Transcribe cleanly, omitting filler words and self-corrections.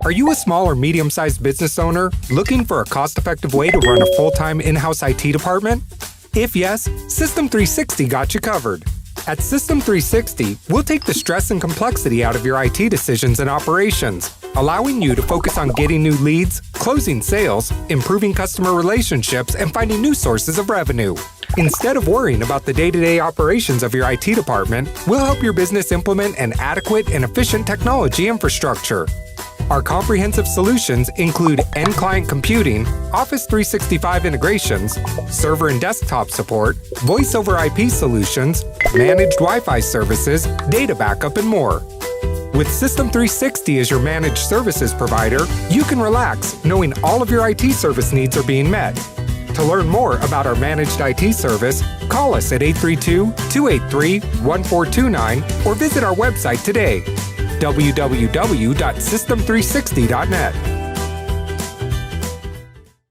Are you a small or medium-sized business owner looking for a cost-effective way to run a full-time in-house IT department? If yes, System360 got you covered. At System360, we'll take the stress and complexity out of your IT decisions and operations, allowing you to focus on getting new leads, closing sales, improving customer relationships, and finding new sources of revenue. Instead of worrying about the day-to-day operations of your IT department, we'll help your business implement an adequate and efficient technology infrastructure. Our comprehensive solutions include end-client computing, Office 365 integrations, server and desktop support, voice-over IP solutions, managed Wi-Fi services, data backup, and more. With System360 as your managed services provider, you can relax knowing all of your IT service needs are being met. To learn more about our managed IT service, call us at 832-283-1429 or visit our website today, www.system360.net.